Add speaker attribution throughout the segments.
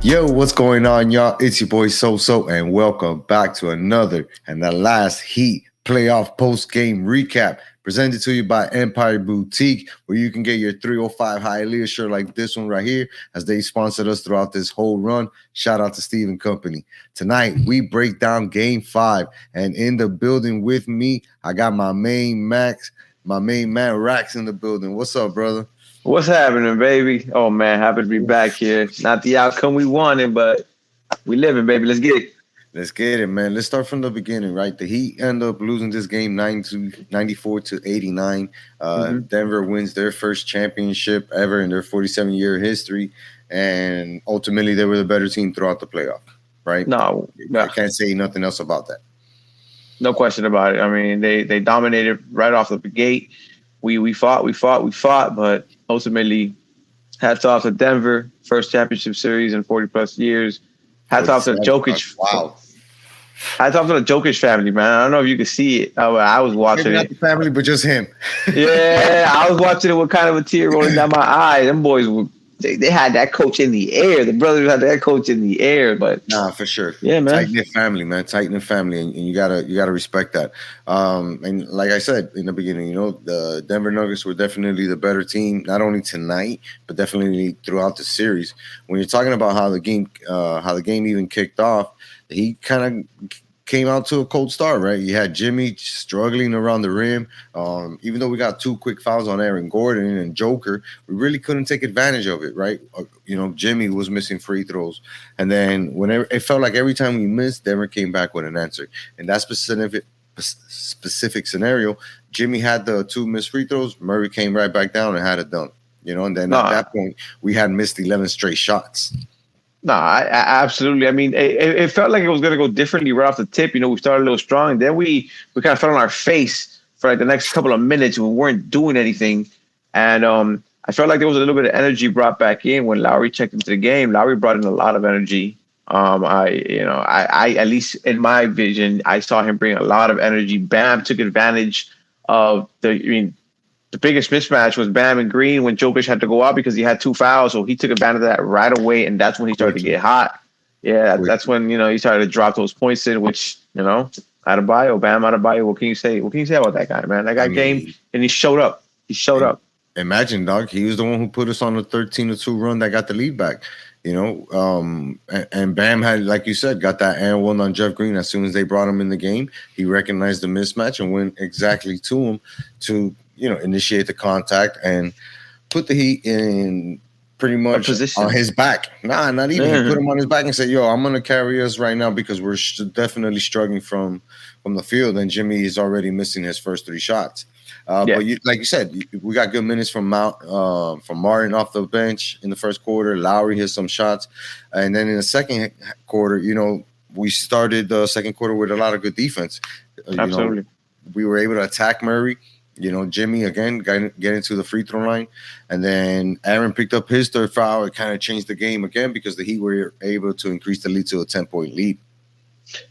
Speaker 1: Yo, what's going on, y'all? It's your boy So, and welcome back to another and the last Heat playoff post-game recap presented to you by Empire Boutique, where you can get your 305 Hialeah shirt like this one right here, as they sponsored us throughout this whole run. Shout out to Steve and Company. Tonight, we break down Game 5, and in the building with me, I got my main man, Rax, in the building. What's up, brother?
Speaker 2: What's happening, baby? Oh man, happy to be back here. Not the outcome we wanted, but we living, baby. Let's get it.
Speaker 1: Let's get it, man. Let's start from the beginning, right? The Heat end up losing this game 94 to 89. Denver wins their first championship ever in their 47-year history, and ultimately they were the better team throughout the playoff, right?
Speaker 2: No,
Speaker 1: I can't say nothing else about that.
Speaker 2: No question about it. I mean, they dominated right off the gate. We fought, but ultimately, hats off to Denver, first championship series in 40-plus years. Hats off to the Jokic.
Speaker 1: Wow.
Speaker 2: Hats off to the Jokic family, man. I don't know if you could see it. I was watching
Speaker 1: Maybe not the family, but just him.
Speaker 2: Yeah, I was watching it with kind of a tear rolling down my eye. Them boys were. They had that coach in the air. The brothers had that coach in the air, but
Speaker 1: nah, for sure.
Speaker 2: Yeah, man.
Speaker 1: Tight-knit family, man. Tight-knit family, and you gotta respect that. And like I said in the beginning, the Denver Nuggets were definitely the better team, not only tonight, but definitely throughout the series. When you're talking about how the game even kicked off, he kind of came out to a cold start, right? You had Jimmy struggling around the rim. Even though we got 2 quick fouls on Aaron Gordon and Joker, we really couldn't take advantage of it, right? Jimmy was missing free throws. And then whenever it felt like every time we missed, Denver came back with an answer. In that specific scenario, Jimmy had the 2 missed free throws. Murray came right back down and had a dunk. And then at that point, we had missed 11 straight shots.
Speaker 2: No, I absolutely. I mean, it felt like it was going to go differently right off the tip. We started a little strong. Then we kind of fell on our face for like the next couple of minutes. We weren't doing anything. And I felt like there was a little bit of energy brought back in when Lowry checked into the game. Lowry brought in a lot of energy. I at least in my vision, I saw him bring a lot of energy. Bam took advantage of the biggest mismatch was Bam and Green when Jokic had to go out because he had 2 fouls. So he took advantage of that right away, and that's when he started to get hot. Yeah, that's when, he started to drop those points in, which, Adebayo, Bam Adebayo, what can you say? What can you say about that guy, man? That guy came and he showed up.
Speaker 1: Imagine, dog. He was the one who put us on the 13-2 run that got the lead back. And Bam had, like you said, got that and one on Jeff Green. As soon as they brought him in the game, he recognized the mismatch and went exactly to him to initiate the contact and put the Heat in pretty much on his back. Nah, not even. He put him on his back and said, yo, I'm going to carry us right now because we're definitely struggling from the field. And Jimmy is already missing his first 3 shots. But like you said, we got good minutes from Martin off the bench in the first quarter. Lowry hit some shots. And then in the second quarter, we started the second quarter with a lot of good defense.
Speaker 2: Absolutely.
Speaker 1: We were able to attack Murray. Jimmy, again, getting to the free throw line. And then Aaron picked up his 3rd foul. It kind of changed the game again because the Heat were able to increase the lead to a 10-point lead.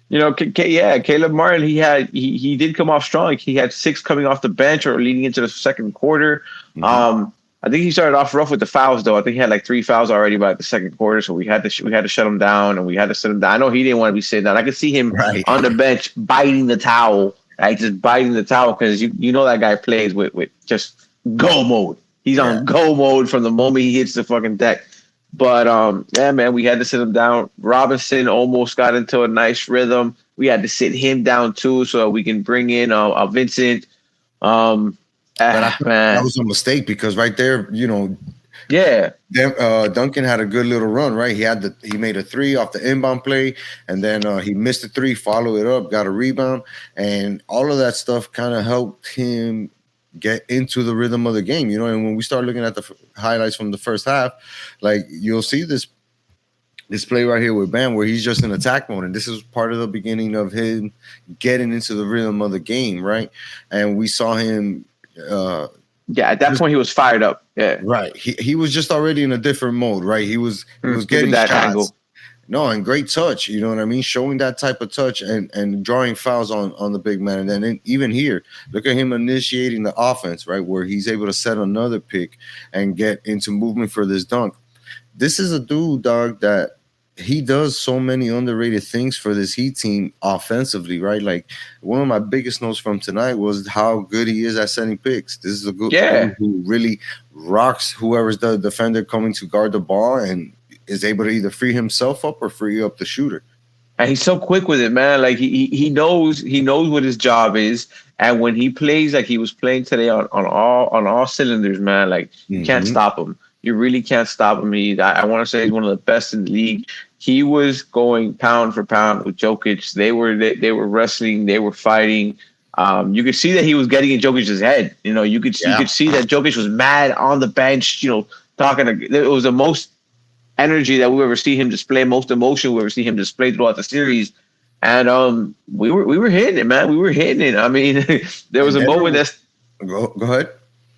Speaker 2: Caleb Martin, he did come off strong. He had 6 coming off the bench or leading into the second quarter. I think he started off rough with the fouls, though. I think he had like 3 fouls already by the second quarter, so we had to shut him down, and we had to sit him down. I know he didn't want to be sitting down. I could see him on the bench biting the towel. Just biting the towel because that guy plays with just go mode. He's on go mode from the moment he hits the fucking deck. But man, we had to sit him down. Robinson almost got into a nice rhythm. We had to sit him down too so we can bring in Vincent. Man,
Speaker 1: that was a mistake because right there, Duncan had a good little run, right? He made a 3 off the inbound play, and then he missed a 3, followed it up, got a rebound, and all of that stuff kind of helped him get into the rhythm of the game, And when we start looking at the highlights from the first half, like you'll see this play right here with Bam where he's just in attack mode, and this is part of the beginning of him getting into the rhythm of the game, right? And we saw him.
Speaker 2: At that point he was fired up. Yeah,
Speaker 1: right. He was just already in a different mode, right? He was getting that shots. Angle. No, and great touch, you know what I mean? Showing that type of touch and drawing fouls on the big man. And then even here, look at him initiating the offense, right, where he's able to set another pick and get into movement for this dunk. This is a dude, dog, that he does so many underrated things for this Heat team offensively, right? Like one of my biggest notes from tonight was how good he is at setting picks. This is a good player
Speaker 2: Yeah.
Speaker 1: who really rocks whoever's the defender coming to guard the ball and is able to either free himself up or free up the shooter.
Speaker 2: And he's so quick with it, man. Like he knows what his job is, and when he plays like he was playing today on all cylinders, man, like you can't
Speaker 1: Mm-hmm.
Speaker 2: stop him. You really can't stop him. I want to say he's one of the best in the league. He was going pound for pound with Jokic. They were wrestling. They were fighting. You could see that he was getting in Jokic's head. You could see that Jokic was mad on the bench. Talking. It was the most energy that we ever see him display, most emotion we ever see him display throughout the series. And we were hitting it, man. We were hitting it. I mean, there was
Speaker 1: And
Speaker 2: a
Speaker 1: Denver
Speaker 2: moment
Speaker 1: was,
Speaker 2: that's
Speaker 1: go ahead.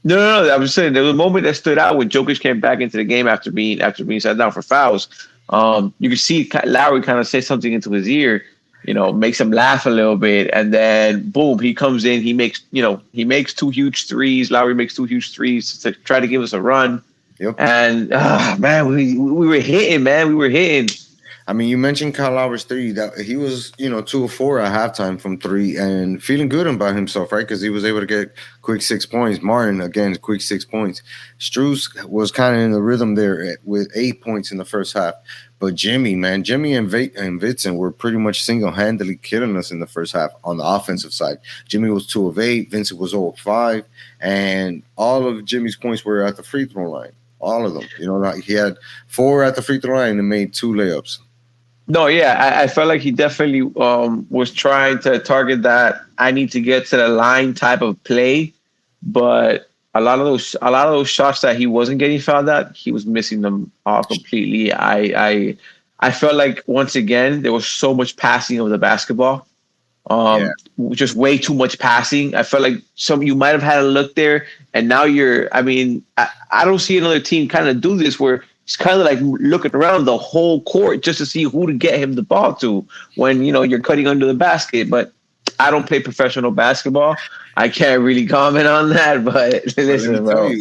Speaker 2: no. I was saying there was a moment that stood out when Jokic came back into the game after being sat down for fouls. You could see Lowry kind of say something into his ear, makes him laugh a little bit, and then boom, he comes in. He makes two huge threes. Lowry makes two huge threes to try to give us a run.
Speaker 1: Yep.
Speaker 2: And man, we were hitting, man. We were hitting.
Speaker 1: I mean, you mentioned Kyle Lowry's three. That he was, 2 of 4 at halftime from three, and feeling good about himself, right? Because he was able to get quick 6 points. Martin again, quick 6 points. Strus was kind of in the rhythm there with 8 points in the first half. But Jimmy and Vincent were pretty much single-handedly killing us in the first half on the offensive side. Jimmy was 2 of 8, Vincent was 0 of 5, and all of Jimmy's points were at the free throw line. All of them. Like he had 4 at the free throw line and made 2 layups.
Speaker 2: No, yeah, I felt like he definitely was trying to target that I need to get to the line type of play, but a lot of those shots that he wasn't getting fouled at, he was missing them all completely. I felt like once again there was so much passing of the basketball,
Speaker 1: Yeah.
Speaker 2: just way too much passing. I felt like you might have had a look there, and now you're. I mean, I don't see another team kind of do this where he's kind of like looking around the whole court just to see who to get him the ball to when you're cutting under the basket. But I don't play professional basketball. I can't really comment on that. But listen, bro.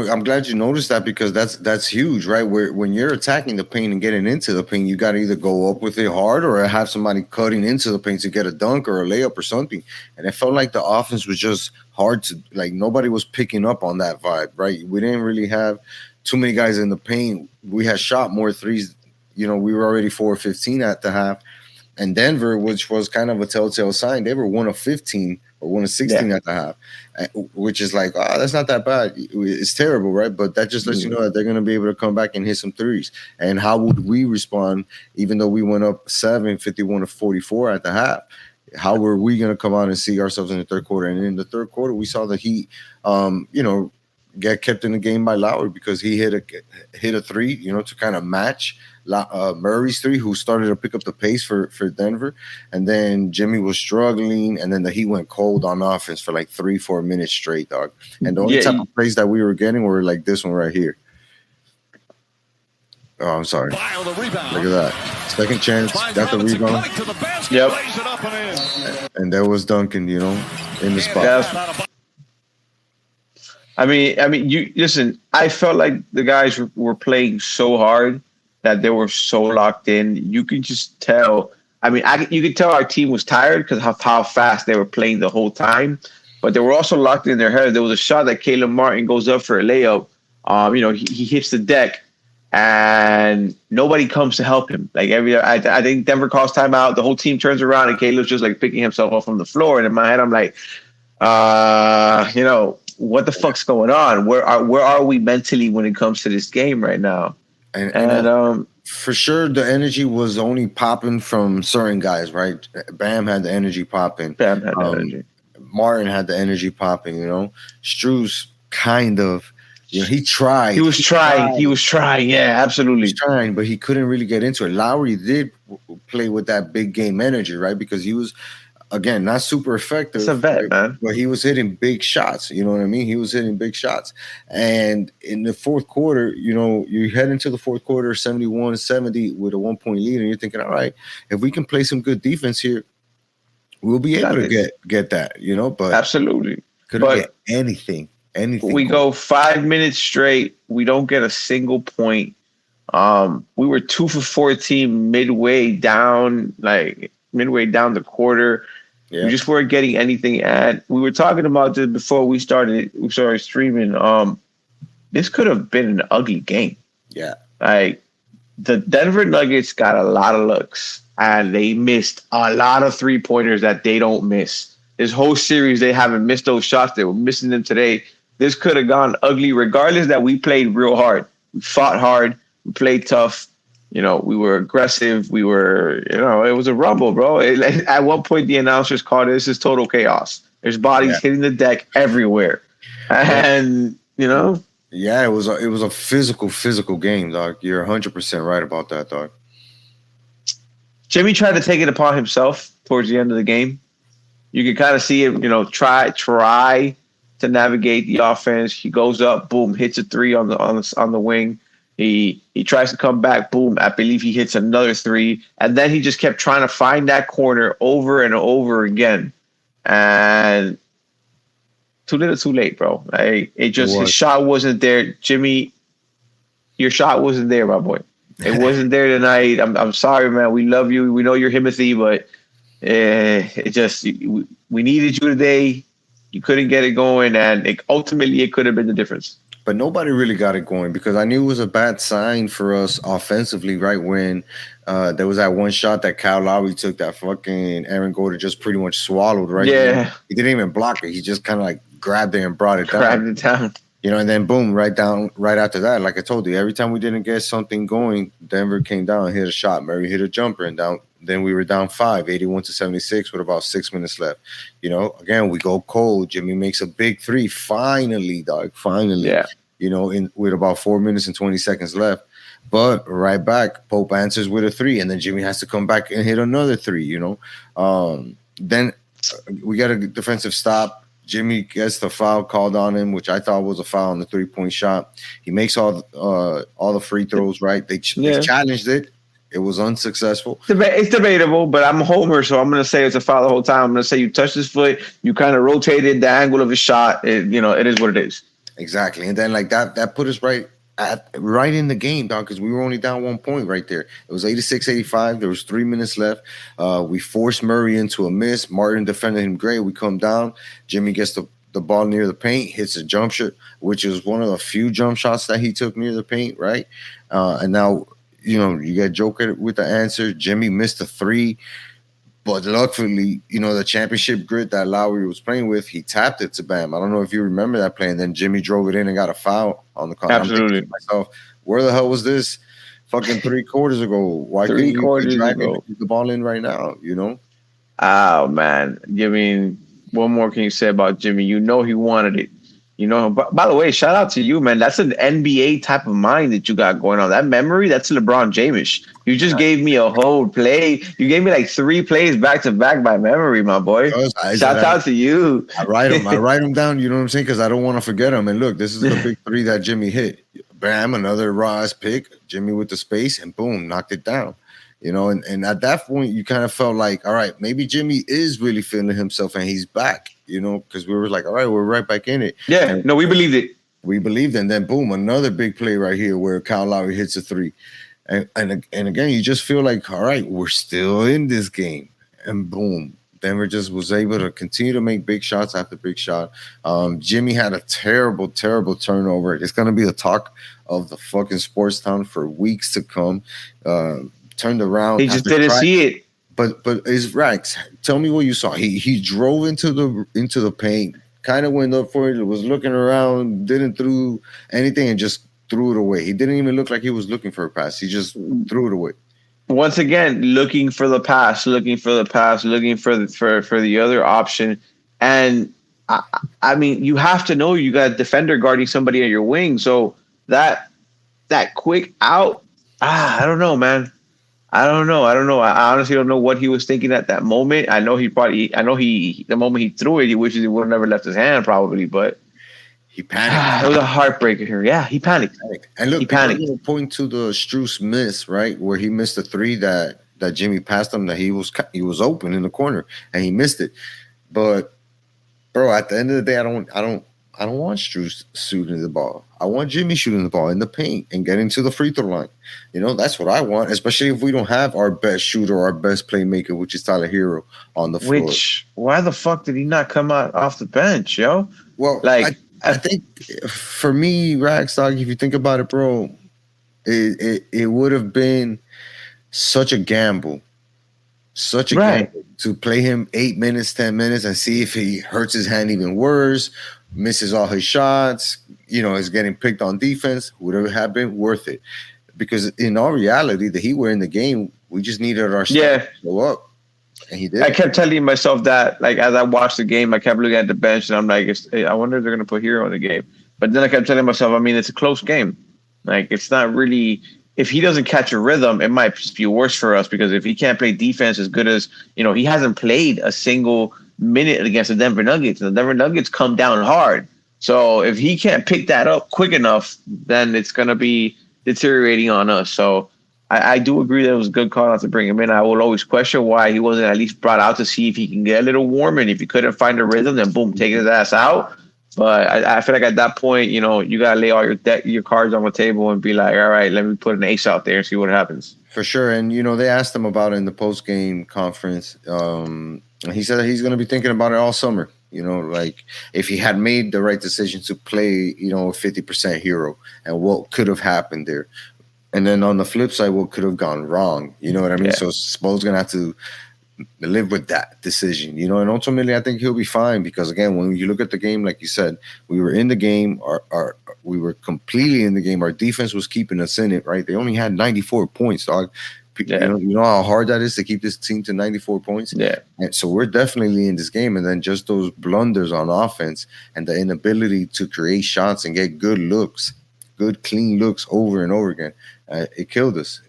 Speaker 1: I'm glad you noticed that because that's huge, right? Where when you're attacking the paint and getting into the paint, you got to either go up with it hard or have somebody cutting into the paint to get a dunk or a layup or something. And it felt like the offense was just hard to like. Nobody was picking up on that vibe, right? We didn't really have too many guys in the paint. We had shot more threes. We were already 4 of 15 at the half. And Denver, which was kind of a telltale sign, they were 1 of 15 or 1 of 16 at the half, which is like, that's not that bad. It's terrible, right? But that just lets you know that they're going to be able to come back and hit some threes. And how would we respond, even though we went up 51 to 44 at the half? How were we going to come out and see ourselves in the third quarter? And in the third quarter, we saw the Heat, get kept in the game by Lowry because he hit a three, to kind of match Murray's three, who started to pick up the pace for Denver. And then Jimmy was struggling, and then the Heat went cold on offense for like 3-4 minutes straight, dog. And the only type of plays that we were getting were like this one right here. Oh, I'm sorry. Look at that. Second chance, got the rebound.
Speaker 2: Yep.
Speaker 1: And there was Duncan, in the spot.
Speaker 2: Yeah. I mean, you listen. I felt like the guys were playing so hard that they were so locked in. You could just tell. I mean, you could tell our team was tired because of how fast they were playing the whole time. But they were also locked in their head. There was a shot that Caleb Martin goes up for a layup. He hits the deck, and nobody comes to help him. Like I think Denver calls timeout. The whole team turns around, and Caleb's just like picking himself up from the floor. And in my head, I'm like, what the fuck's going on? Where are we mentally when it comes to this game right now?
Speaker 1: And for sure, the energy was only popping from certain guys, right? Bam had the energy popping.
Speaker 2: Bam had the energy.
Speaker 1: Martin had the energy popping. Strus kind of. He tried.
Speaker 2: He was trying. Yeah, absolutely.
Speaker 1: He was trying, but he couldn't really get into it. Lowry did play with that big game energy, right? Because he was. Again, not super effective.
Speaker 2: It's a vet, man.
Speaker 1: But he was hitting big shots. You know what I mean? He was hitting big shots. And in the fourth quarter, you head into the fourth quarter 71-70 with a 1-point lead, and you're thinking, all right, if we can play some good defense here, we'll be able to get that, But
Speaker 2: absolutely.
Speaker 1: Couldn't get anything.
Speaker 2: We go 5 minutes straight. We don't get a single point. We were 2 for 14 midway down the quarter. We
Speaker 1: Yeah,
Speaker 2: just weren't getting anything. And we were talking about this before we started streaming. This could have been an ugly game.
Speaker 1: yeah,
Speaker 2: Like the Denver Nuggets got a lot of looks and they missed a lot of 3-pointers that they don't miss. This whole series, they haven't missed those shots. They were missing them today. This could have gone ugly, regardless that we played real hard. We fought hard. We played tough. We were aggressive. We were, it was a rumble, bro. At one point, the announcers called this is total chaos. There's bodies
Speaker 1: yeah,
Speaker 2: hitting the deck everywhere.
Speaker 1: yeah.
Speaker 2: And,
Speaker 1: Yeah, it was a physical game, dog. You're 100% right about that, dog.
Speaker 2: Jimmy tried to take it upon himself towards the end of the game. You can kind of see him, try to navigate the offense. He goes up, boom, hits a three on the wing. He tries to come back, boom. I believe he hits another three, and then he just kept trying to find that corner over and over again. And too little, too late, bro. His shot wasn't there. Jimmy, your shot wasn't there, my boy. It wasn't there tonight. I'm sorry, man. We love you. We know you're Himothy, but we needed you today. You couldn't get it going, and ultimately it could have been the difference.
Speaker 1: But nobody really got it going because I knew it was a bad sign for us offensively, right? When there was that one shot that Kyle Lowry took that fucking Aaron Gordon just pretty much swallowed, right?
Speaker 2: Yeah.
Speaker 1: He didn't even block it. He just kind of like grabbed it and brought it down.
Speaker 2: Grabbed it down.
Speaker 1: And then boom, right after that, like I told you, every time we didn't get something going, Denver came down and hit a shot. Murray hit a jumper and down. Then we were down 5, 81-76 with about 6 minutes left. Again, we go cold. Jimmy makes a big three. Finally, dog. Finally.
Speaker 2: Yeah.
Speaker 1: With about 4 minutes and 20 seconds left. But right back, Pope answers with a three, and then Jimmy has to come back and hit another three, Then we got a defensive stop. Jimmy gets the foul called on him, which I thought was a foul on the 3-point shot. He makes all the free throws, right? They challenged it. It was unsuccessful.
Speaker 2: It's debatable, but I'm a homer, so I'm going to say it's a foul the whole time. I'm going to say you touched his foot, you kind of rotated the angle of his shot. It is what it is.
Speaker 1: Exactly. And then like that put us right in the game, dog, because we were only down 1 point right there. It was 86-85. There was 3 minutes left. We forced Murray into a miss. Martin defended him great. We come down. Jimmy gets the ball near the paint, hits a jump shot, which is one of the few jump shots that he took near the paint, right? And now, you get Joker with the answer. Jimmy missed a three. But luckily, the championship grid that Lowry was playing with, he tapped it to Bam. I don't know if you remember that play. And then Jimmy drove it in and got a foul on the corner.
Speaker 2: Absolutely.
Speaker 1: I'm thinking to myself, where the hell was this fucking 3 quarters ago? Why couldn't you drag the ball in right now,
Speaker 2: Oh, man. I mean, what more can you say about Jimmy? He wanted it. By the way, shout out to you, man. That's an NBA type of mind that you got going on. That memory, that's LeBron James. You just gave me a whole play. You gave me like 3 plays back to back by memory, my boy. Shout out to you.
Speaker 1: I write them down, you know what I'm saying? Because I don't want to forget them. And look, this is the big 3 that Jimmy hit. Bam, another raw pick. Jimmy with the space, and boom, knocked it down. And at that point, you kind of felt like, all right, maybe Jimmy is really feeling himself and he's back, because we were like, all right, we're right back in it.
Speaker 2: Yeah, we believed it.
Speaker 1: We believed it. And then, boom, another big play right here where Kyle Lowry hits a 3. And again, you just feel like, all right, we're still in this game. And boom, Denver just was able to continue to make big shots after big shot. Jimmy had a terrible, terrible turnover. It's going to be the talk of the fucking sports town for weeks to come. Turned around.
Speaker 2: He just didn't see it.
Speaker 1: But it's Rax. Tell me what you saw. He drove into the paint, kind of went up for it, was looking around, didn't throw anything, and just threw it away. He didn't even look like he was looking for a pass. He just threw it away.
Speaker 2: Once again, looking for the pass, looking for the other option. And I mean, you have to know you got a defender guarding somebody at your wing. So that quick out, I don't know, man. I don't know. I honestly don't know what he was thinking at that moment. I know the moment he threw it, he wishes he would have never left his hand, probably, but
Speaker 1: he panicked.
Speaker 2: It was a heartbreaker here. Yeah, he panicked.
Speaker 1: And look,
Speaker 2: he panicked.
Speaker 1: Point to the Strus miss, right, where he missed a 3 that Jimmy passed him, that he was open in the corner and he missed it. But bro, at the end of the day, I don't want Struz shooting the ball. I want Jimmy shooting the ball in the paint and getting to the free throw line. That's what I want, especially if we don't have our best shooter, our best playmaker, which is Tyler Hero, on the floor.
Speaker 2: Why the fuck did he not come out off the bench, yo?
Speaker 1: Well, I,
Speaker 2: Like,
Speaker 1: I think for me, Ragsdog, if you think about it, bro, it would have been such a gamble, such a
Speaker 2: right.
Speaker 1: gamble to play him 8 minutes, 10 minutes, and see if he hurts his hand even worse, misses all his shots, is getting picked on defense. Would it have been worth it? Because in all reality, the Heat were in the game. We just needed our star to go up, and he did.
Speaker 2: I kept telling myself that, like, as I watched the game, I kept looking at the bench, and I'm like, I wonder if they're going to put Hero in the game. But then I kept telling myself, I mean, it's a close game. Like, it's not really. If he doesn't catch a rhythm, it might just be worse for us, because if he can't play defense as good as, he hasn't played a single minute against the Denver Nuggets. And the Denver Nuggets come down hard. So if he can't pick that up quick enough, then it's going to be deteriorating on us. So I do agree that it was a good call not to bring him in. I will always question why he wasn't at least brought out to see if he can get a little warm. And if he couldn't find a rhythm, then boom, take his ass out. But I feel like at that point, you got to lay all your cards on the table and be like, all right, let me put an ace out there and see what happens.
Speaker 1: For sure. And, they asked him about it in the post-game conference. He said that he's going to be thinking about it all summer. Like if he had made the right decision to play, a 50% Hero, and what could have happened there. And then on the flip side, what could have gone wrong? You know what I mean? Yeah. So Spo's going to have to live with that decision, and ultimately I think he'll be fine, because again, when you look at the game, like you said, we were in the game, we were completely in the game. Our defense was keeping us in it, right? They only had 94 points, dog. Yeah. You know how hard that is to keep this team to 94 points?
Speaker 2: Yeah.
Speaker 1: And so we're definitely in this game, and then just those blunders on offense and the inability to create shots and get good clean looks over and over again. It killed us.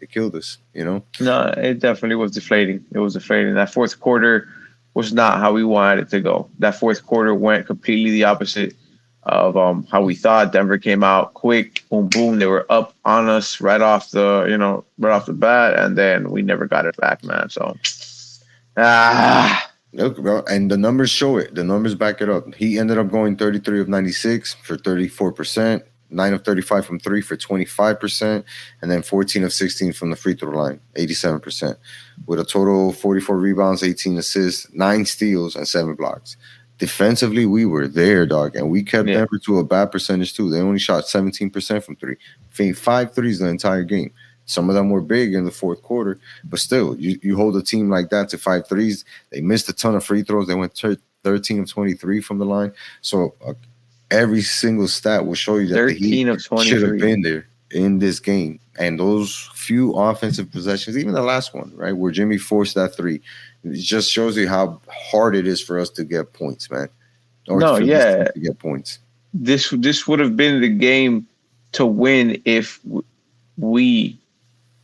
Speaker 2: No, it definitely was deflating. It was deflating. That fourth quarter was not how we wanted it to go. That fourth quarter went completely the opposite of how we thought. Denver came out quick, boom, boom. They were up on us right off the bat, and then we never got it back, man. So,
Speaker 1: Look, bro, and the numbers show it. The numbers back it up. He ended up going 33 of 96 for 34%. 9 of 35 from 3 for 25%, and then 14 of 16 from the free throw line, 87%, with a total 44 rebounds, 18 assists, 9 steals, and 7 blocks. Defensively, we were there, dog, and we kept Denver to a bad percentage too. They only shot 17% from 3, 5 threes the entire game. Some of them were big in the fourth quarter, but still, you hold a team like that to 5 threes. They missed a ton of free throws. They went 13 of 23 from the line. So every single stat will show you that the Heat should have been there in this game. And those few offensive possessions, even the last one, right, where Jimmy forced that 3, it just shows you how hard it is for us to get points, man.
Speaker 2: To
Speaker 1: get points.
Speaker 2: This would have been the game to win if we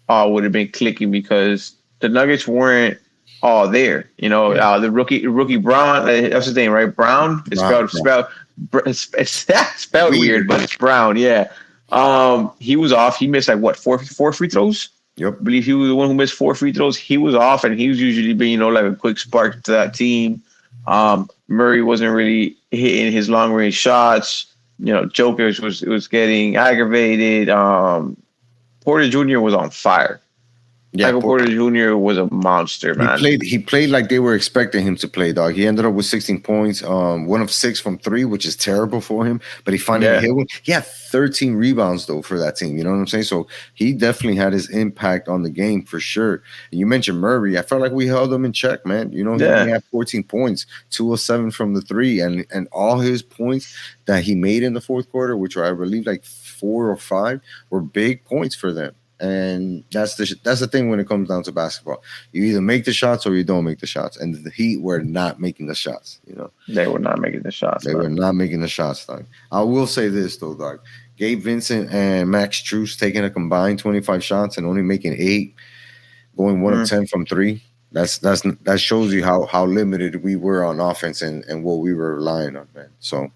Speaker 2: all would have been clicking, because the Nuggets weren't all there. The rookie Brown, that's his name, right? Brown? It's spelled weird, but it's Brown. Yeah. He was off. He missed like four free throws.
Speaker 1: Yep.
Speaker 2: I believe he was the one who missed 4 free throws. He was off, and he was usually being, like a quick spark to that team. Murray wasn't really hitting his long range shots. Joker was getting aggravated. Porter Jr. was on fire. Yeah, Michael Porter Jr. was a monster, man.
Speaker 1: He played like they were expecting him to play, dog. He ended up with 16 points, 1 of 6 from 3, which is terrible for him. But he finally hit one. He had 13 rebounds, though, for that team. You know what I'm saying? So he definitely had his impact on the game for sure. And you mentioned Murray. I felt like we held him in check, man. He only had 14 points, 2 of 7 from the 3. And all his points that he made in the fourth quarter, which were, I believe, like 4 or 5, were big points for them. And that's the thing when it comes down to basketball. You either make the shots or you don't make the shots. And the Heat were not making the shots,
Speaker 2: They were not making the shots.
Speaker 1: They were not making the shots, dog. I will say this, though, dog. Gabe Vincent and Max Strus taking a combined 25 shots and only making 8, going 1 of 10 from 3. That shows you how limited we were on offense and what we were relying on, man. So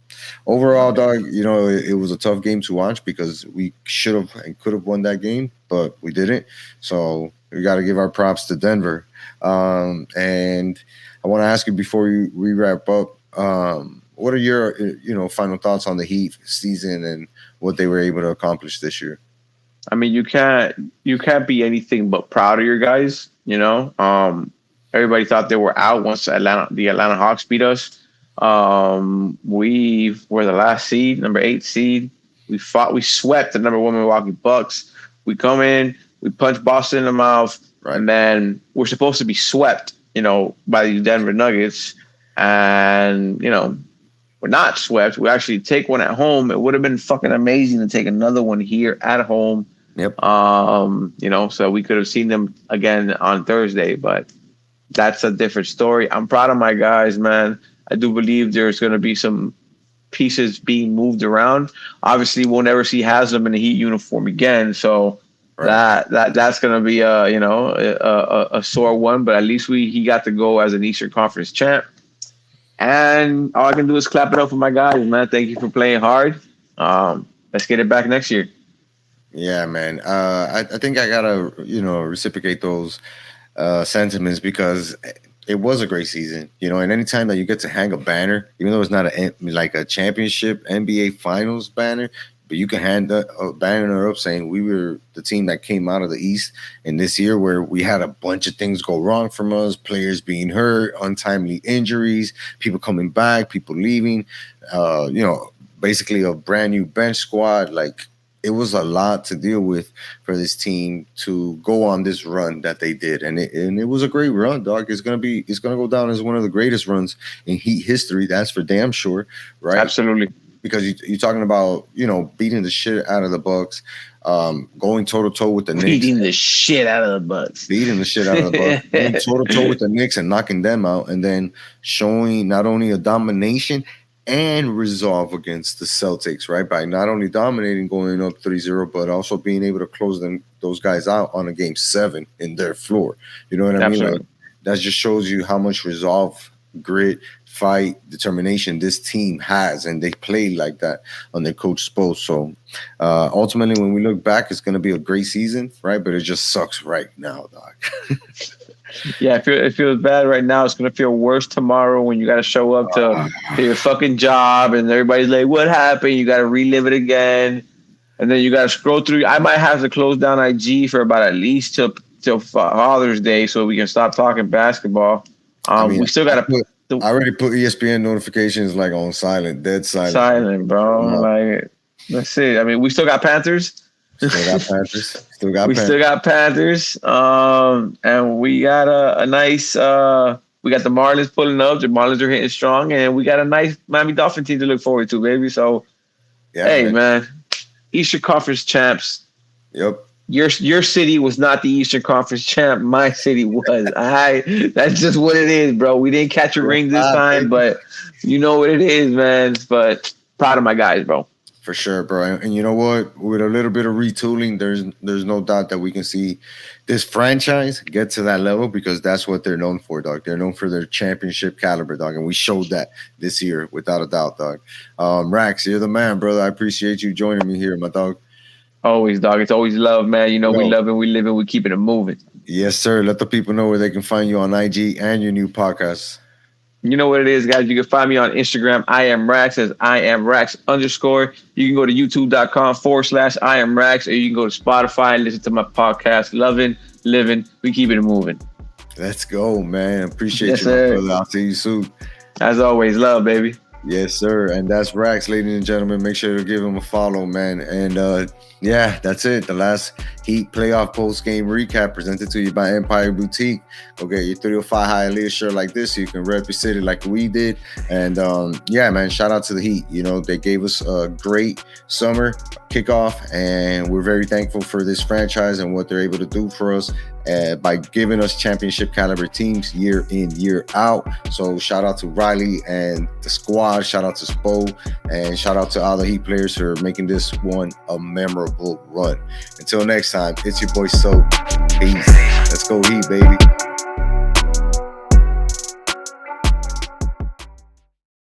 Speaker 1: overall, dog, it was a tough game to watch because we should have and could have won that game, but we didn't. So we got to give our props to Denver. And I want to ask you before we wrap up, what are your final thoughts on the Heat season and what they were able to accomplish this year?
Speaker 2: I mean, you can't be anything but proud of your guys. Everybody thought they were out once the Atlanta Hawks beat us. We were the last seed, number 8 seed. We swept the number 1 Milwaukee Bucks. We come in, we punch Boston in the mouth,
Speaker 1: Right.
Speaker 2: and then we're supposed to be swept, by the Denver Nuggets, and we're not swept. We actually take one at home. It would have been fucking amazing to take another one here at home.
Speaker 1: Yep.
Speaker 2: So we could have seen them again on Thursday, but that's a different story. I'm proud of my guys, man. I do believe there's going to be some pieces being moved around. Obviously, we'll never see Haslam in the Heat uniform again, so right. that's going to be a sore one. But at least he got to go as an Eastern Conference champ. And all I can do is clap it up for my guys, man. Thank you for playing hard. Let's get it back next year.
Speaker 1: Yeah, man. I think I gotta, reciprocate those sentiments because it was a great season, and anytime that you get to hang a banner, even though it's not a championship NBA Finals banner, but you can hand a banner up saying we were the team that came out of the East in this year where we had a bunch of things go wrong from us, players being hurt, untimely injuries, people coming back, people leaving, basically a brand new bench squad. Like, it was a lot to deal with for this team to go on this run that they did. And it was a great run, dog. It's going to go down as one of the greatest runs in Heat history. That's for damn sure. Right.
Speaker 2: Absolutely.
Speaker 1: Because you're talking about, beating the shit out of the Bucks, going toe-to-toe with the Knicks.
Speaker 2: Beating the shit out of the Bucks.
Speaker 1: Going toe-to-toe with the Knicks and knocking them out, and then showing not only a domination and resolve against the Celtics, right? By not only dominating, going up 3-0, but also being able to close those guys out on a game 7 in their floor. You know what I mean? Like, that just shows you how much resolve, grit, fight, determination this team has, and they play like that under Coach Spo. So ultimately, when we look back, it's going to be a great season, right? But it just sucks right now, dog.
Speaker 2: Yeah, it feels bad right now. It's going to feel worse tomorrow when you got to show up to your fucking job and everybody's like, what happened? You got to relive it again. And then you got to scroll through. I might have to close down IG for about at least till Father's Day so we can stop talking basketball. We still got to
Speaker 1: I already put ESPN notifications like on silent, dead silent.
Speaker 2: Silent, bro. Like, let's see. I mean, we still got Panthers.
Speaker 1: Still got Panthers.
Speaker 2: Still got Panthers. And we got a nice. We got the Marlins pulling up. The Marlins are hitting strong, and we got a nice Miami Dolphin team to look forward to, baby. So, yeah, hey, man, Eastern Conference champs.
Speaker 1: Yep.
Speaker 2: Your city was not the Eastern Conference champ. My city was. That's just what it is, bro. We didn't catch a ring this time, but you know what it is, man. But proud of my guys, bro.
Speaker 1: For sure, bro. And you know what? With a little bit of retooling, there's no doubt that we can see this franchise get to that level because that's what they're known for, dog. They're known for their championship caliber, dog. And we showed that this year, without a doubt, dog. Rax, you're the man, brother. I appreciate you joining me here, my dog.
Speaker 2: Always, dog. It's always love, man. We love it, we live it, we keeping it moving.
Speaker 1: Yes, sir. Let the people know where they can find you on IG and your new podcast.
Speaker 2: You know what it is, guys. You can find me on Instagram. I am Rax as I am Rax _. You can go to youtube.com/I am Rax, or you can go to Spotify and listen to my podcast. Loving, living, we keep it moving.
Speaker 1: Let's go, man. Appreciate you, my brother. I'll see you soon.
Speaker 2: As always, love, baby.
Speaker 1: Yes, sir. And that's Rax, ladies and gentlemen. Make sure to give him a follow, man. And yeah, that's it. The last Heat playoff post-game recap presented to you by Empire Boutique. Go get your 305 Hialeah shirt like this so you can rep your city like we did. And yeah, man, shout out to the Heat. They gave us a great summer kickoff, and we're very thankful for this franchise and what they're able to do for us by giving us championship caliber teams year in, year out. So shout out to Riley and the squad. Shout out to Spo, and shout out to all the Heat players for making this one a memorable run. Until next time, it's your boy So. Peace. Let's go Heat, baby.